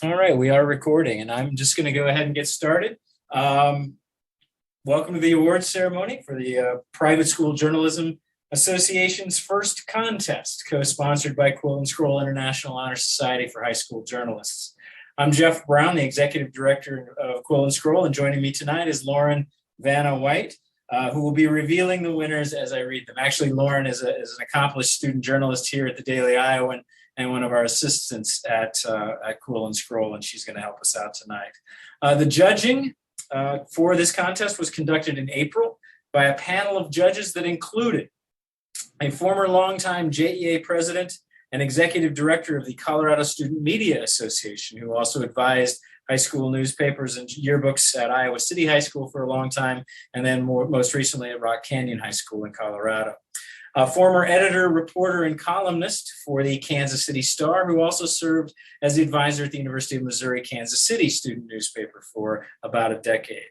All right, we are recording, and I'm just going to go ahead and get started. Um, Welcome to the awards ceremony for the Private School Journalism Association's first contest, co-sponsored by Quill and Scroll International Honor Society for High School Journalists. I'm Jeff Brown, the Executive Director of Quill and Scroll, and joining me tonight is Lauren Vanna White, who will be revealing the winners as I read them. Actually, Lauren is an accomplished student journalist here at the Daily Iowan and one of our assistants at Quill and Scroll, and she's going to help us out tonight. The judging for this contest was conducted in April by a panel of judges that included a former longtime JEA president and executive director of the Colorado Student Media Association, who also advised high school newspapers and yearbooks at Iowa City High School for a long time, and then most recently at Rock Canyon High School in Colorado. A former editor, reporter, and columnist for the Kansas City Star, who also served as the advisor at the University of Missouri Kansas City student newspaper for about a decade.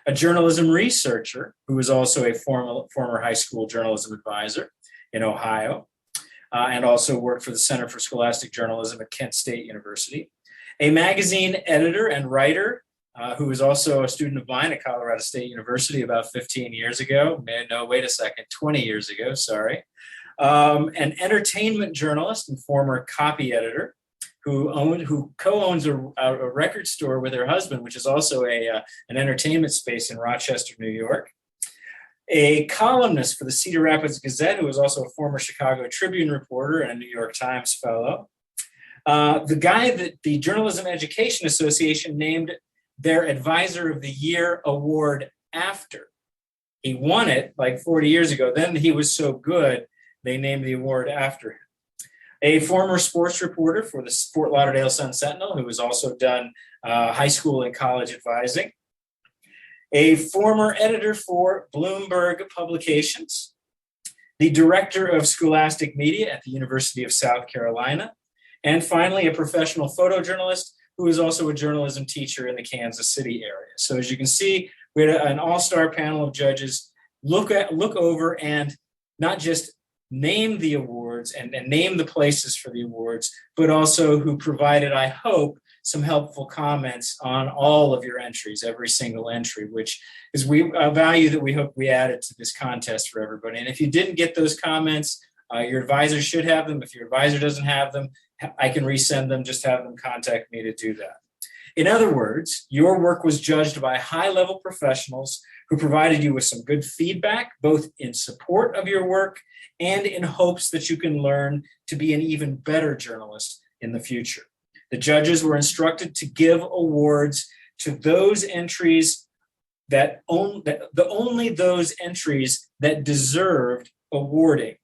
A journalism researcher, who was also a former high school journalism advisor in Ohio, and also worked for the Center for Scholastic Journalism at Kent State University. A magazine editor and writer, who was also a student of mine at Colorado State University about 15 years ago. No, wait a second, 20 years ago, sorry. An entertainment journalist and former copy editor who co-owns a record store with her husband, which is also an entertainment space in Rochester, New York. A columnist for the Cedar Rapids Gazette, who was also a former Chicago Tribune reporter and a New York Times fellow. The guy that the Journalism Education Association named their Advisor of the Year award after. He won it like 40 years ago. Then he was so good, they named the award after him. A former sports reporter for the Fort Lauderdale Sun-Sentinel, who has also done high school and college advising. A former editor for Bloomberg Publications. The director of scholastic media at the University of South Carolina. And finally, a professional photojournalist who is also a journalism teacher in the Kansas City area. So as you can see, we had an all-star panel of judges look over and not just name the awards and name the places for the awards, but also who provided, I hope, some helpful comments on all of your entries, every single entry, which is a value that we hope we added to this contest for everybody. And if you didn't get those comments, your advisor should have them. If your advisor doesn't have them, I can resend them. Just have them contact me to do that. In other words, your work was judged by high-level professionals who provided you with some good feedback, both in support of your work and in hopes that you can learn to be an even better journalist in the future. The judges were instructed to give awards to those entries only those entries that deserved awarding.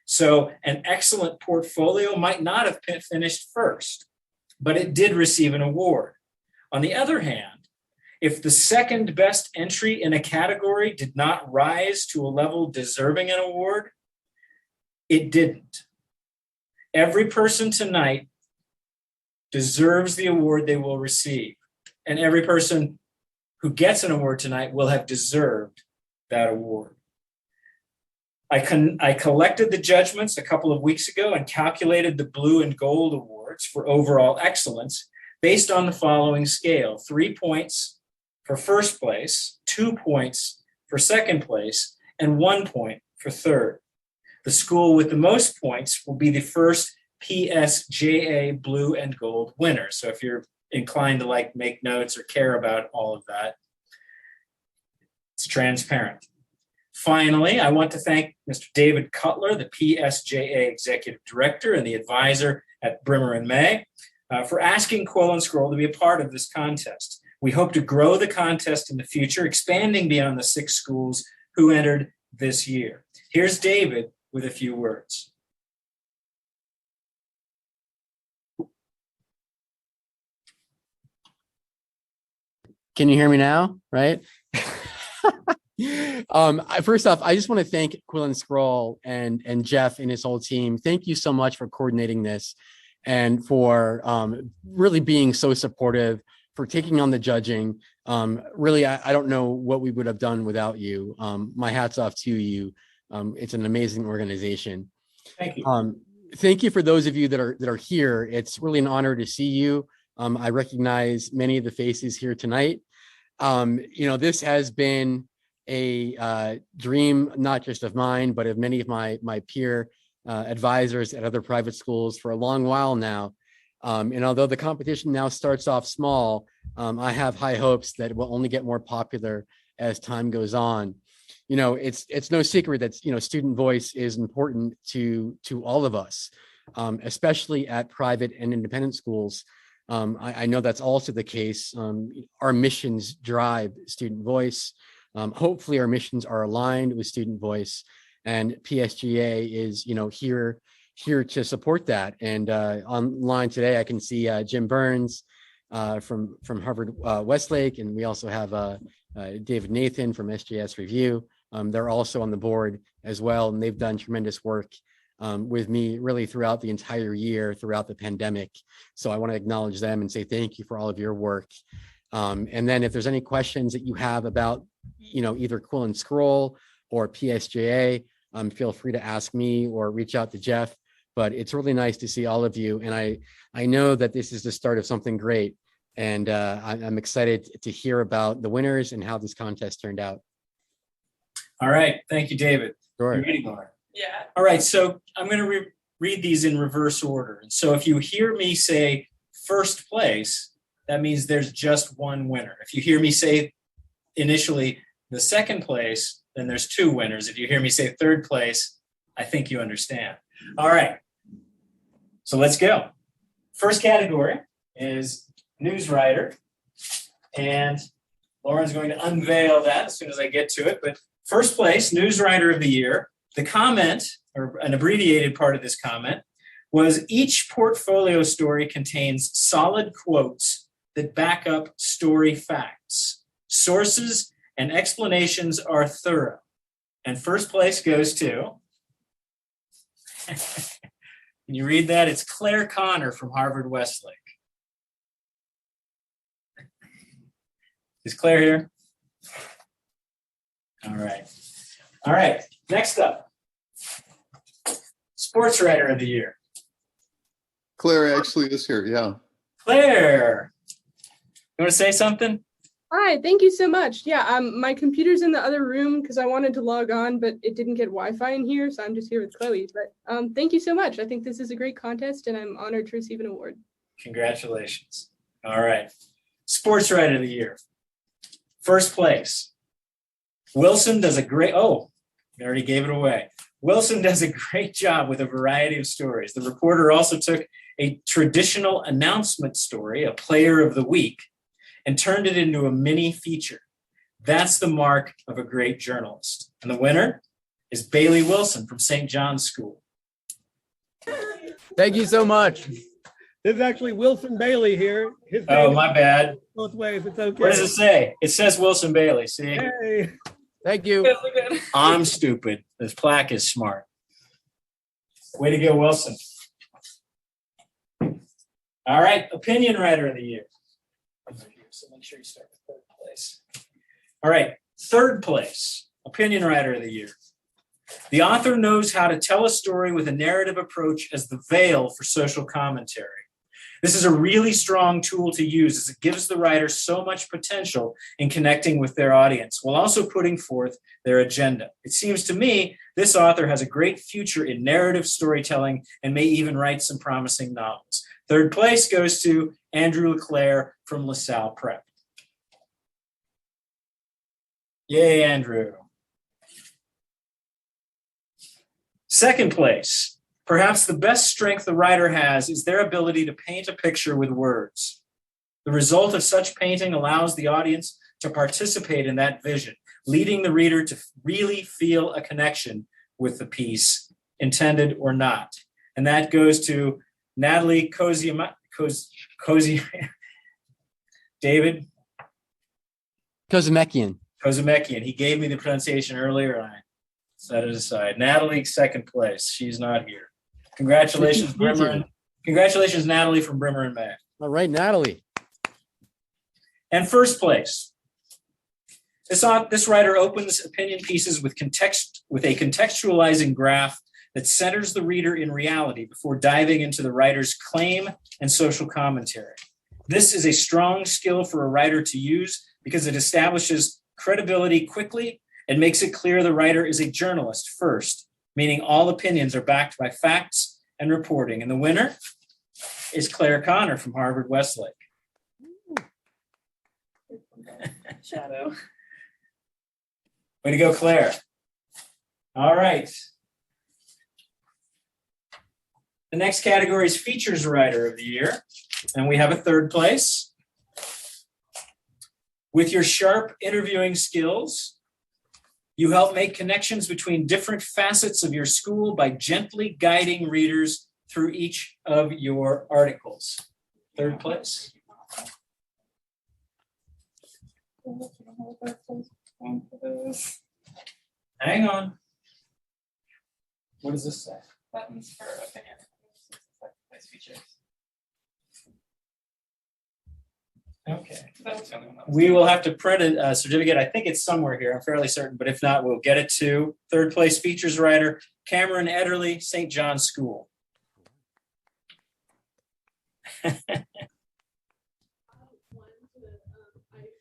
So an excellent portfolio might not have finished first, but it did receive an award. On the other hand, if the second best entry in a category did not rise to a level deserving an award, it didn't. Every person tonight deserves the award they will receive, and every person who gets an award tonight will have deserved that award. I collected the judgments a couple of weeks ago and calculated the blue and gold awards for overall excellence based on the following scale: 3 points for first place, 2 points for second place, and 1 point for third. The school with the most points will be the first PSJA blue and gold winner. So if you're inclined to make notes or care about all of that, it's transparent. Finally, I want to thank Mr. David Cutler, the PSJA Executive Director and the advisor at Brimmer and May, for asking Quill and Scroll to be a part of this contest. We hope to grow the contest in the future, expanding beyond the 6 schools who entered this year. Here's David with a few words. Can you hear me now? Right? First off, I just want to thank Quill and Scroll and Jeff and his whole team. Thank you so much for coordinating this and for really being so supportive, for taking on the judging. Really, I don't know what we would have done without you. My hat's off to you. It's an amazing organization. Thank you. Thank you for those of you that are here. It's really an honor to see you. I recognize many of the faces here tonight. This has been a dream, not just of mine, but of many of my peer advisors at other private schools for a long while now. And although the competition now starts off small, I have high hopes that it will only get more popular as time goes on. It's no secret that student voice is important to all of us, especially at private and independent schools. I know that's also the case. Our missions drive student voice. Hopefully our missions are aligned with student voice, and PSJA is here to support that. And online today I can see Jim Burns from Harvard Westlake, and we also have David Nathan from SJS Review. They're also on the board as well, and they've done tremendous work with me really throughout the entire year, throughout the pandemic. So I want to acknowledge them and say thank you for all of your work. And then if there's any questions that you have about, either Quill and Scroll or PSJA, feel free to ask me or reach out to Jeff. But it's really nice to see all of you. And I know that this is the start of something great. And I'm excited to hear about the winners and how this contest turned out. All right. Thank you, David. Sure. You're ready, Laura? Yeah. All right. So I'm going to read these in reverse order. And so if you hear me say first place, that means there's just one winner. If you hear me say initially the second place, then there's two winners. If you hear me say third place, I think you understand. All right. So let's go. First category is news writer. And Lauren's going to unveil that as soon as I get to it. But first place, news writer of the year. The comment, or an abbreviated part of this comment, was each portfolio story contains solid quotes that back up story facts. Sources and explanations are thorough. And first place goes to, can you read that? It's Claire Connor from Harvard Westlake. Is Claire here? All right. All right. Next up, sports writer of the year. Claire actually is here, yeah. Claire, you want to say something? Hi, thank you so much. Yeah, my computer's in the other room because I wanted to log on, but it didn't get Wi-Fi in here, so I'm just here with Chloe. But thank you so much. I think this is a great contest, and I'm honored to receive an award. Congratulations. All right. Sports writer of the year. First place. Wilson does a great, oh, I already gave it away. Wilson does a great job with a variety of stories. The reporter also took a traditional announcement story, a player of the week, and turned it into a mini feature. That's the mark of a great journalist. And the winner is Bailey Wilson from St. John's School. Thank you so much. This is actually Wilson Bailey here. His Oh, name my bad. is both ways. It's okay. What does it say? It says Wilson Bailey. See, Hey. Thank you. I'm stupid. This plaque is smart. Way to go, Wilson. All right, opinion writer of the year. So make sure you start with third place. All right, third place, opinion writer of the year. The author knows how to tell a story with a narrative approach as the veil for social commentary. This is a really strong tool to use as it gives the writer so much potential in connecting with their audience while also putting forth their agenda. It seems to me this author has a great future in narrative storytelling and may even write some promising novels. Third place goes to Andrew LeClaire from LaSalle Prep. Yay, Andrew. Second place, perhaps the best strength the writer has is their ability to paint a picture with words. The result of such painting allows the audience to participate in that vision, leading the reader to really feel a connection with the piece, intended or not. And that goes to Natalie David? Kozemekian. Kozemekian. He gave me the pronunciation earlier and I set it aside. Natalie, second place. She's not here. Congratulations, Brimmer. Congratulations, Natalie from Brimmer and May. All right, Natalie. And first place. This writer opens opinion pieces with a contextualizing graph that centers the reader in reality before diving into the writer's claim and social commentary. This is a strong skill for a writer to use because it establishes credibility quickly and makes it clear the writer is a journalist first, meaning all opinions are backed by facts and reporting. And the winner is Claire Connor from Harvard Westlake. Shadow. Way to go, Claire. All right. The next category is Features Writer of the Year, and we have a third place. With your sharp interviewing skills, you help make connections between different facets of your school by gently guiding readers through each of your articles. Third place. Hang on. What does this say? Buttons for opinion. Features. Okay. That's the only one. We will have to print a certificate. I think it's somewhere here. I'm fairly certain, but if not, we'll get it to third place features writer, Cameron Ederly, St. John's School.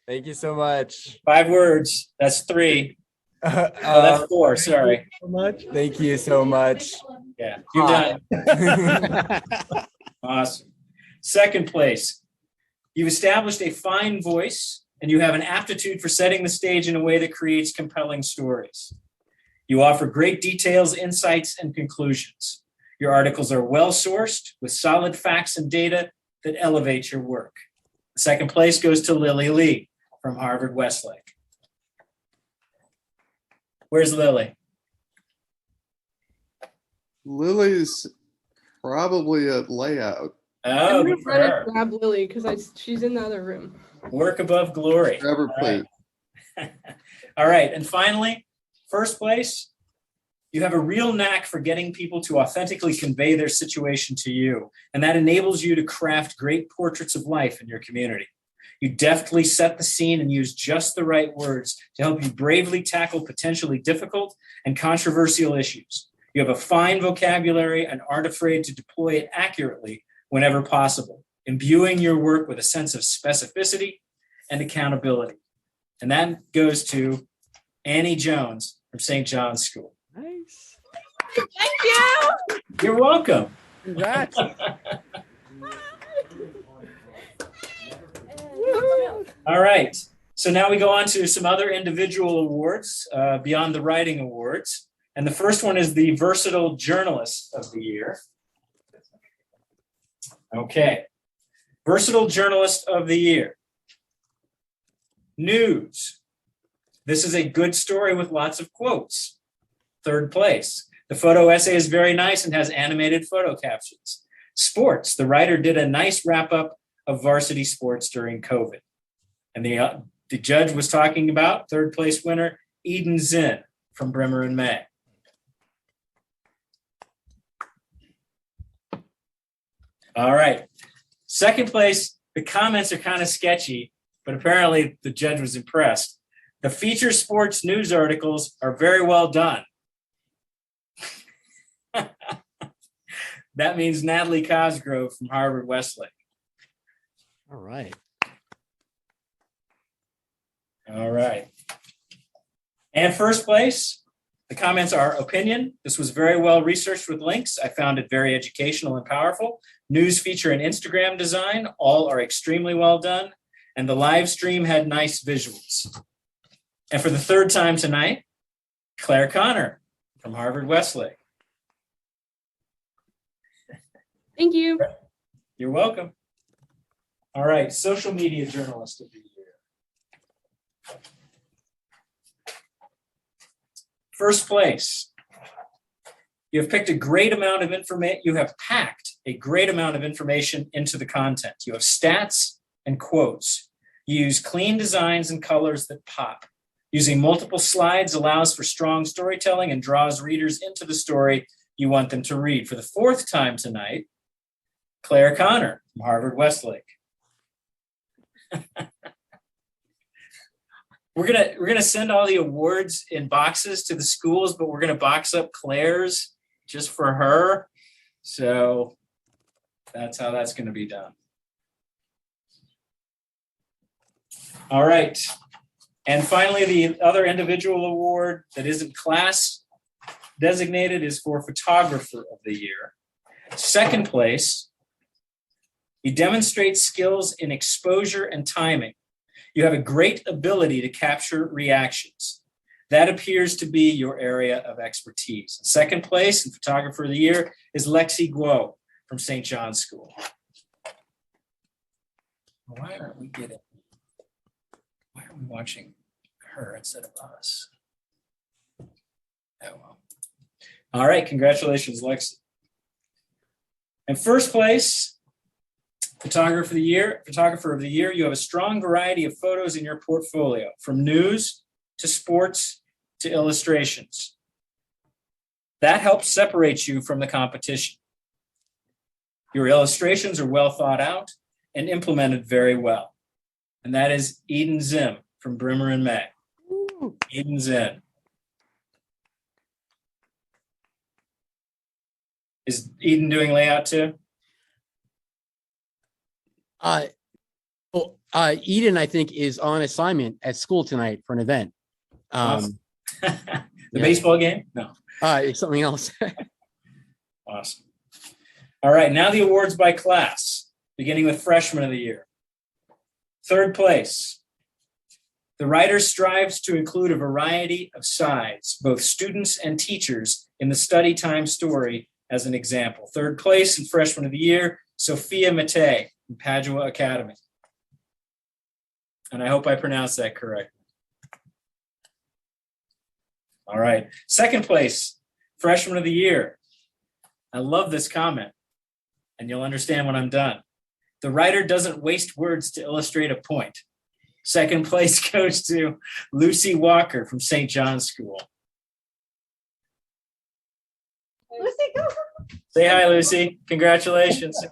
Thank you so much. 5 words. That's 3. Oh, that's 4. Sorry. So much. Thank you so much. Yeah, you're done. Awesome. Second place. You've established a fine voice and you have an aptitude for setting the stage in a way that creates compelling stories. You offer great details, insights, and conclusions. Your articles are well-sourced with solid facts and data that elevate your work. The second place goes to Lily Lee from Harvard Westlake. Where's Lily? Lily's probably a layout. Oh, I'm good gonna for run her. and grab Lily because she's in the other room. Work above glory. Grab her All right. plate. All right. And finally, first place, you have a real knack for getting people to authentically convey their situation to you. And that enables you to craft great portraits of life in your community. You deftly set the scene and use just the right words to help you bravely tackle potentially difficult and controversial issues. You have a fine vocabulary and aren't afraid to deploy it accurately whenever possible, imbuing your work with a sense of specificity and accountability. And that goes to Annie Jones from St. John's School. Nice. Thank you. You're welcome. Congrats. All right. So now we go on to some other individual awards beyond the writing awards. And the first one is the Versatile Journalist of the Year. Okay. Versatile Journalist of the Year. News. This is a good story with lots of quotes. Third place. The photo essay is very nice and has animated photo captions. Sports. The writer did a nice wrap up of varsity sports during COVID. And the judge was talking about third place winner, Eden Zinn from Brimmer and May. All right. Second place, the comments are kind of sketchy, but apparently the judge was impressed. The feature sports news articles are very well done. That means Natalie Cosgrove from Harvard Westlake. All right. All right. And first place, the comments are opinion. This was very well researched with links. I found it very educational and powerful. News feature and Instagram design, all are extremely well done. And the live stream had nice visuals. And for the third time tonight, Claire Connor from Harvard Westlake. Thank you. You're welcome. All right, Social Media Journalist of the Year. First place. You have picked a great amount of information. You have packed a great amount of information into the content. You have stats and quotes. You use clean designs and colors that pop. Using multiple slides allows for strong storytelling and draws readers into the story you want them to read. For the fourth time tonight, Claire Connor from Harvard Westlake. We're gonna send all the awards in boxes to the schools, but we're gonna box up Claire's just for her. So that's how that's gonna be done. All right. And finally, the other individual award that isn't class designated is for Photographer of the Year. Second place, you demonstrate skills in exposure and timing. You have a great ability to capture reactions. That appears to be your area of expertise. Second place in Photographer of the Year is Lexi Guo from St. John's School. Why aren't we watching her instead of us? Oh, well. All right, congratulations, Lexi. And first place, Photographer of the Year, you have a strong variety of photos in your portfolio, from news to sports to illustrations. That helps separate you from the competition. Your illustrations are well thought out and implemented very well. And that is Eden Zim from Brimmer and May. Eden Zim. Is Eden doing layout too? Eden, I think, is on assignment at school tonight for an event. Awesome. The yeah. baseball game? No. It's something else. Awesome. All right, now the awards by class, beginning with Freshman of the Year. Third place. The writer strives to include a variety of sides, both students and teachers, in the study time story as an example. Third place in Freshman of the Year, Sophia Mate from Padua Academy. And I hope I pronounced that correctly. All right, second place, Freshman of the Year. I love this comment, and you'll understand when I'm done. The writer doesn't waste words to illustrate a point. Second place goes to Lucy Walker from St. John's School. Lucy, go. Say hi, Lucy. Congratulations.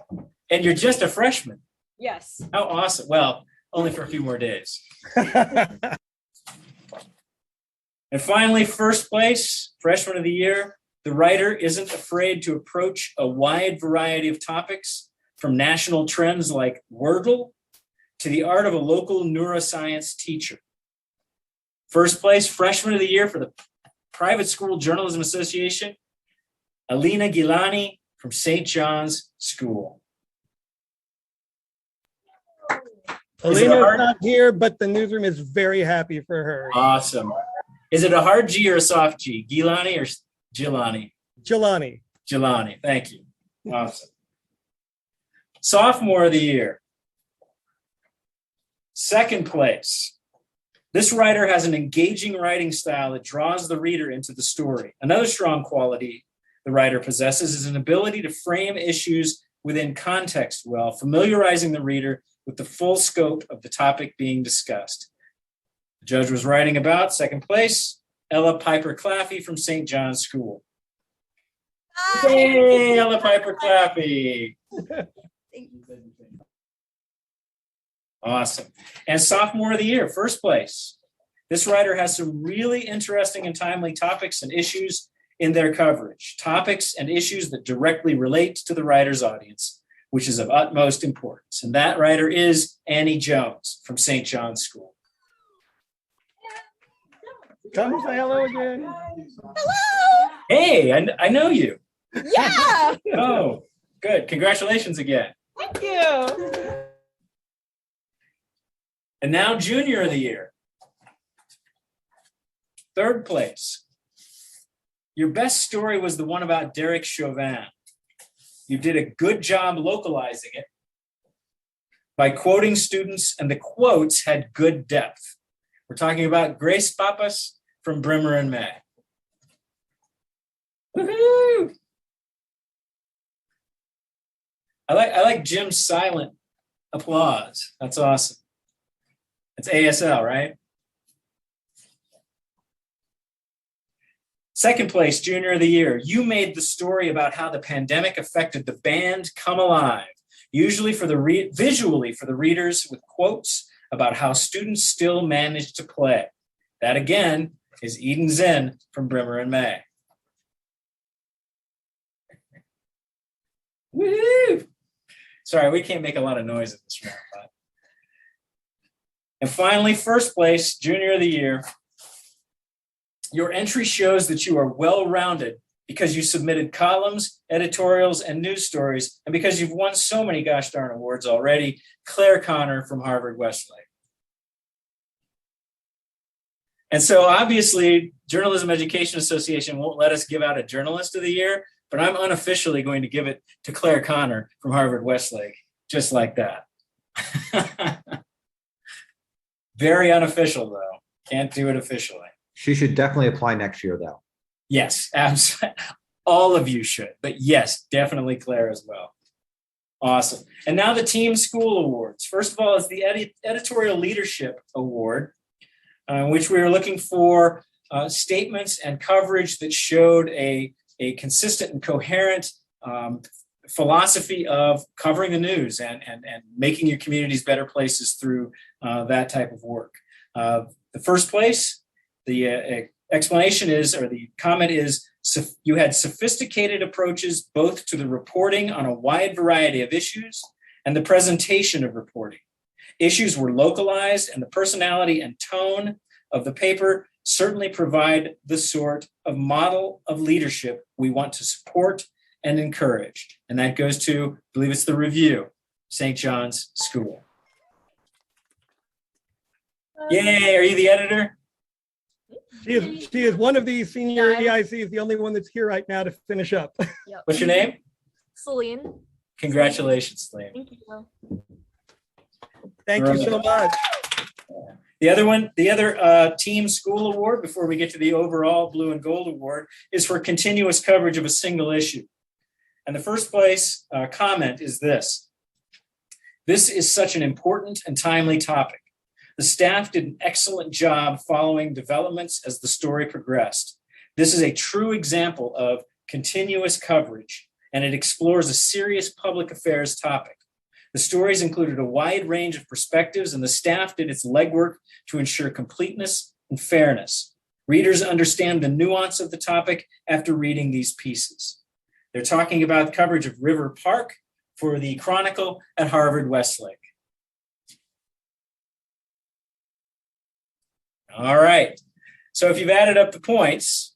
And you're just a freshman. Yes. How awesome. Well, only for a few more days. And finally, first place, Freshman of the Year. The writer isn't afraid to approach a wide variety of topics, from national trends like Wordle to the art of a local neuroscience teacher. First place, Freshman of the Year for the Private School Journalism Association, Alina Gilani from St. John's School. Alina's not here, but the newsroom is very happy for her. Awesome. Is it a hard G or a soft G? Gilani or Gilani? Jelani. Gilani, thank you. Awesome. Sophomore of the Year. Second place. This writer has an engaging writing style that draws the reader into the story. Another strong quality the writer possesses is an ability to frame issues within context well, familiarizing the reader with the full scope of the topic being discussed. The judge was writing about, second place, Ella Piper Claffey from St. John's School. Hey, Ella Piper Claffey. Awesome. And Sophomore of the Year, first place. This writer has some really interesting and timely topics and issues in their coverage. Topics and issues that directly relate to the writer's audience, which is of utmost importance. And that writer is Annie Jones from St. John's School. Come say hello again. Hello. Hey, I know you. Yeah. Oh, good. Congratulations again. Thank you. And now Junior of the Year. Third place. Your best story was the one about Derek Chauvin. You did a good job localizing it by quoting students, and the quotes had good depth. We're talking about Grace Papas from Brimmer and May. Woohoo! I like Jim's silent applause. That's awesome. It's ASL, right? Second place, Junior of the Year. You made the story about how the pandemic affected the band Come Alive, usually visually for the readers, with quotes about how students still managed to play. That again is Eden Zen from Brimmer and May. Woohoo! Sorry, we can't make a lot of noise in this room, but And finally, first place, Junior of the Year. Your entry shows that you are well-rounded because you submitted columns, editorials, and news stories, and because you've won so many gosh darn awards already. Claire Connor from Harvard Westlake. And so obviously, Journalism Education Association won't let us give out a Journalist of the Year, but I'm unofficially going to give it to Claire Connor from Harvard Westlake, just like that. Very unofficial, though. Can't do it officially. She should definitely apply next year, though. Yes, absolutely. All of you should, but yes, definitely Claire as well. Awesome. And now the Team School Awards. First of all, is the Editorial Leadership Award, which we were looking for statements and coverage that showed a consistent and coherent philosophy of covering the news and making your communities better places through that type of work. The first place, the explanation is, or the comment is, you had sophisticated approaches both to the reporting on a wide variety of issues and the presentation of reporting. Issues were localized, and the personality and tone of the paper certainly provide the sort of model of leadership we want to support and encourage. And that goes to, I believe it's the Review, St. John's School. Yay, are you the editor? She is one of these senior EICs, the only one that's here right now to finish up. Yep. What's your name? Celine. Congratulations, Celine. Thank you. Thank you so much. The other Team School Award, before we get to the overall Blue and Gold Award, is for continuous coverage of a single issue. And the first place comment is this. This is such an important and timely topic. The staff did an excellent job following developments as the story progressed. This is a true example of continuous coverage, and it explores a serious public affairs topic. The stories included a wide range of perspectives, and the staff did its legwork to ensure completeness and fairness. Readers understand the nuance of the topic after reading these pieces. They're talking about coverage of River Park for the Chronicle at Harvard Westlake. All right. So if you've added up the points,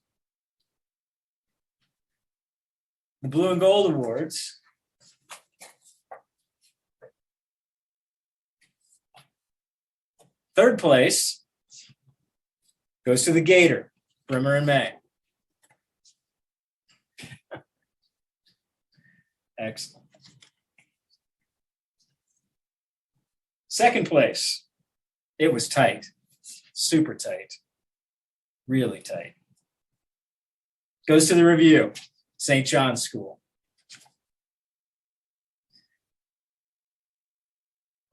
the Blue and Gold Awards, third place goes to the Gator, Brimmer and May. Excellent. Second place, it was tight, super tight, really tight. Goes to the Review, St. John's School.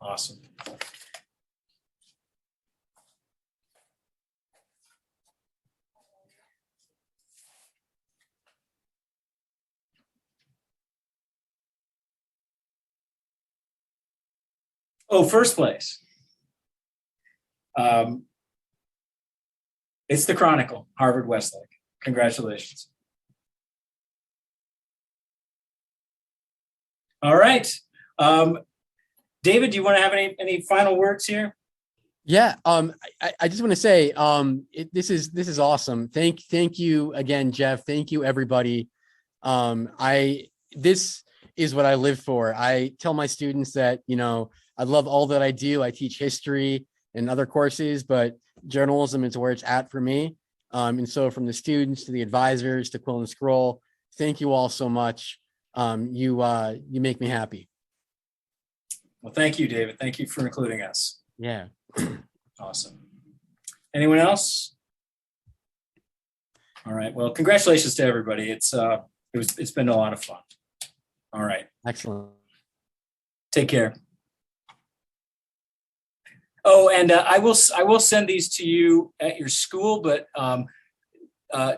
Awesome. Oh, first place. It's the Chronicle, Harvard Westlake. Congratulations. All right. David, do you want to have any final words here? Yeah, I just want to say this is awesome. Thank you again, Jeff. Thank you, everybody. This is what I live for. I tell my students that, I love all that I do. I teach history and other courses, but journalism is where it's at for me. And so from the students to the advisors to Quill and Scroll, thank you all so much. You make me happy. Well, thank you, David. Thank you for including us. Yeah. Awesome. Anyone else? All right. Well, congratulations to everybody. It's been a lot of fun. All right. Excellent. Take care. Oh, and I will send these to you at your school, but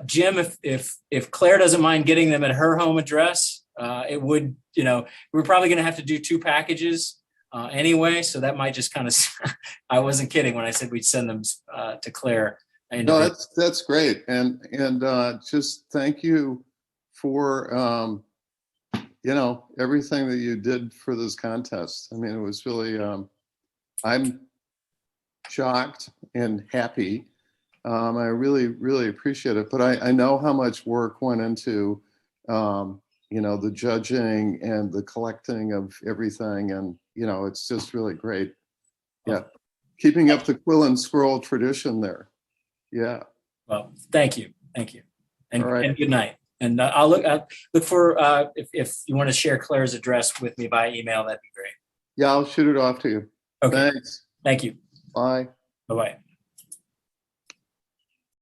Jim, if Claire doesn't mind getting them at her home address, it would, we're probably going to have to do 2 packages anyway, so that might just kind of, I wasn't kidding when I said we'd send them to Claire. No, that's great, and just thank you for everything that you did for this contest. I mean, it was really shocked and happy. I really, really appreciate it. But I know how much work went into, the judging and the collecting of everything. And, it's just really great. Yeah. Keeping up the Quill and Scroll tradition there. Yeah. Well, thank you. Thank you. And, All right. and good night. And I'll look for, if you want to share Claire's address with me by email, that'd be great. Yeah, I'll shoot it off to you. Okay. Thanks. Thank you. Bye. Bye-bye.